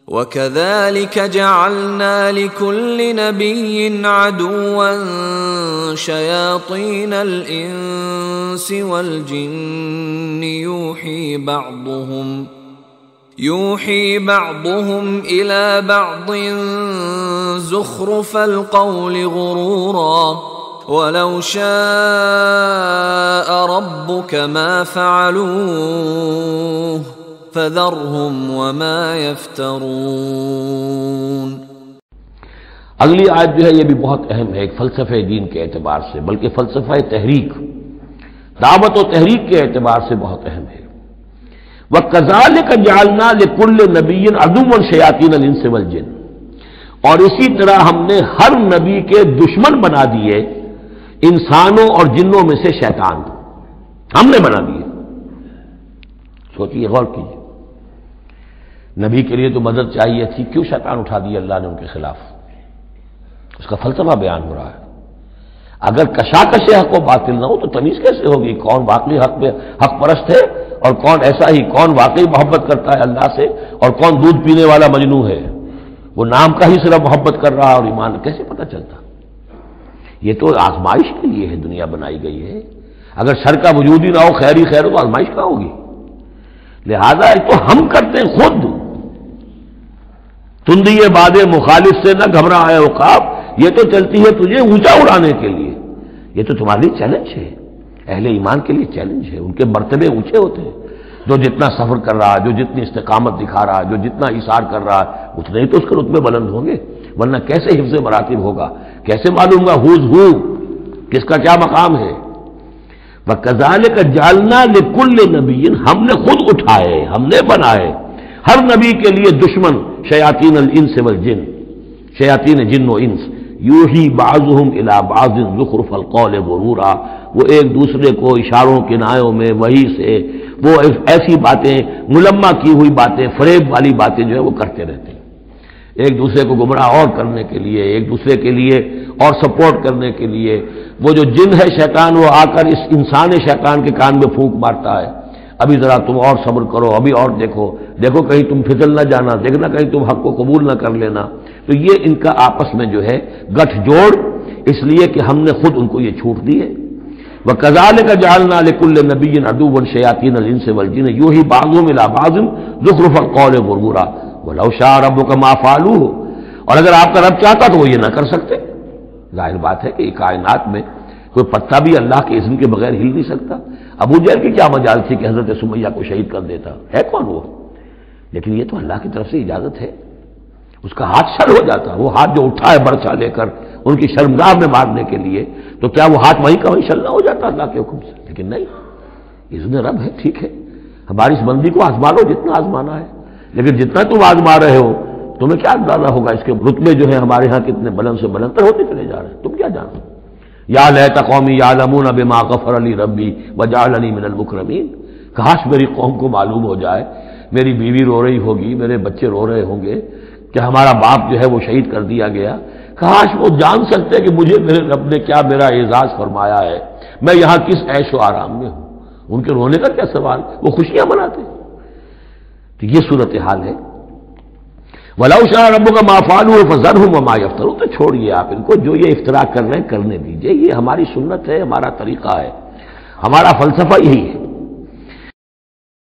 وَكَذَلِكَ جَعَلْنَا لِكُلِّ نَبِيٍّ عَدُوًّا شَيَاطِينَ الْإِنسِ وَالْجِنِّ يُوحِي بَعْضُهُمْ إِلَى بَعْضٍ زُخْرُفَ الْقَوْلِ غُرُورًا وَلَوْ شَاءَ رَبُّكَ مَا فَعَلُوهُ فَذَرْهُمْ وَمَا يَفْتَرُونَ۔ اگلی آیت جو ہے یہ بھی بہت اہم ہے، ایک فلسفہ دین کے اعتبار سے، بلکہ فلسفہ تحریک، دعوت و تحریک کے اعتبار سے بہت اہم ہے۔ وَكَذَلِكَ جَعَلْنَا لِكُلِّ نَبِيٍّ عَدُوًّا شَيَاطِينَ الْإِنسِ وَالْجِنِّ، اور اسی طرح ہم نے ہر نبی کے دشمن بنا دیے انسانوں اور جنوں میں سے شیطان، ہم نے بنا دیے۔ سوچیے، غور کیجیے، نبی کے لیے تو مدد چاہیے تھی، کیوں شیطان اٹھا دیا اللہ نے ان کے خلاف؟ اس کا فلسفہ بیان ہو رہا ہے۔ اگر کشاکش حق و باطل نہ ہو تو تمیز کیسے ہوگی کون واقعی حق پرست ہے اور کون ایسا ہی، کون واقعی محبت کرتا ہے اللہ سے اور کون دودھ پینے والا مجنوں ہے؟ وہ نام کا ہی صرف محبت کر رہا اور ایمان کیسے پتہ چلتا؟ یہ تو آزمائش کے لیے ہے، دنیا بنائی گئی ہے۔ اگر شر کا وجود ہی نہ ہو، خیر ہی خیر ہو، تو آزمائش کہاں ہوگی؟ لہذا ایک تو ہم کرتے ہیں خود، تندی باد مخالف سے نہ گھبرا ہے عقاب، یہ تو چلتی ہے تجھے اونچا اڑانے کے لیے۔ یہ تو تمہارے لیے چیلنج ہے، اہل ایمان کے لیے چیلنج ہے۔ ان کے مرتبے اونچے ہوتے ہیں، جو جتنا سفر کر رہا ہے، جو جتنی استقامت دکھا رہا ہے، جو جتنا ایثار کر رہا ہے، اتنے ہی تو اس کے رتبے بلند ہوں گے، ورنہ کیسے حفظ مراتب ہوگا؟ کیسے معلوم گا ہوز ہو کس کا کیا مقام ہے؟ وَكَذَلِكَ جَعَلْنَا لِكُلِّ نَبِيٍّ، ہم نے خود اٹھائے، ہم نے بنائے ہر نبی کے لیے دشمن شیاطین الانس والجن، شیاطین جن و انس، یوحی بعضهم الی بعض زخرف القول غرورا، وہ ایک دوسرے کو اشاروں کنایوں میں وحی سے وہ ایسی باتیں، ملمہ کی ہوئی باتیں، فریب والی باتیں جو ہے وہ کرتے رہتے ہیں، ایک دوسرے کو گمراہ اور کرنے کے لیے، ایک دوسرے کے لیے اور سپورٹ کرنے کے لیے۔ وہ جو جن ہے شیطان، وہ آ کر اس انسان شیطان کے کان میں پھونک مارتا ہے، ابھی ذرا تم اور صبر کرو، ابھی اور دیکھو کہیں تم پھسل نہ جانا، دیکھنا کہیں تم حق کو قبول نہ کر لینا۔ تو یہ ان کا آپس میں جو ہے گٹھ جوڑ، اس لیے کہ ہم نے خود ان کو یہ چھوٹ دی ہے۔ وَكَذَلِكَ جَعَلْنَا لِكُلِّ نَبِيٍّ عَدُوًّا شَيَاطِينَ الْإِنسِ وَالْجِنِّ يُوحِي بَعْضُهُمْ إِلَىٰ بَعْضٍ زُخْرُفَ الْقَوْلِ غُرُورًا وَلَوْ شَاءَ رَبُّكَ مَا فَعَلُوهُ، اور اگر آپ کا رب چاہتا تو وہ یہ نہ کر سکتے۔ ظاہر بات ہے کہ کائنات میں کوئی پتا بھی اللہ کے اذن کے بغیر ہل نہیں سکتا۔ ابو جہل کی کیا مجال تھی کہ حضرت سمیہ کو شہید کر دیتا؟ ہے کون وہ؟ لیکن یہ تو اللہ کی طرف سے اجازت ہے، اس کا ہاتھ شل ہو جاتا، وہ ہاتھ جو اٹھا ہے برچا لے کر ان کی شرمگاہ میں مارنے کے لیے، تو کیا وہ ہاتھ وہیں کا وہیں شل نہ ہو جاتا اللہ کے حکم سے؟ لیکن نہیں، اذن رب ہے، ٹھیک ہے، ہماری اس بندی کو آزما لو جتنا آزمانا ہے، لیکن جتنا تم آزما رہے ہو تمہیں کیا اندازہ ہوگا اس کے رتبے جو ہیں ہمارے ہاں کتنے بلند سے بلند تر ہوتے چلے جا رہے ہیں، تم کیا جانو؟ یا لیت قومی یعلمون بما غفر لی ربی وجعلنی من المکرمین، کاش میری قوم کو معلوم ہو جائے، میری بیوی رو رہی ہوگی، میرے بچے رو رہے ہوں گے کہ ہمارا باپ جو ہے وہ شہید کر دیا گیا، کاش وہ جان سکتے کہ مجھے میرے رب نے کیا میرا اعزاز فرمایا ہے، میں یہاں کس عیش و آرام میں ہوں۔ ان کے رونے کا کیا سوال، وہ خوشیاں مناتے ہیں۔ تو یہ صورتحال ہے۔ وَلَوْ شَاءَ رَبُّكَ مَا فَعَلُوهُ فَذَرْهُمْ وَمَا يَفْتَرُونَ، تو چھوڑیے آپ ان کو، جو یہ افتراء کر رہے ہیں کرنے دیجیے، یہ ہماری سنت ہے، ہمارا طریقہ ہے، ہمارا فلسفہ یہی ہے۔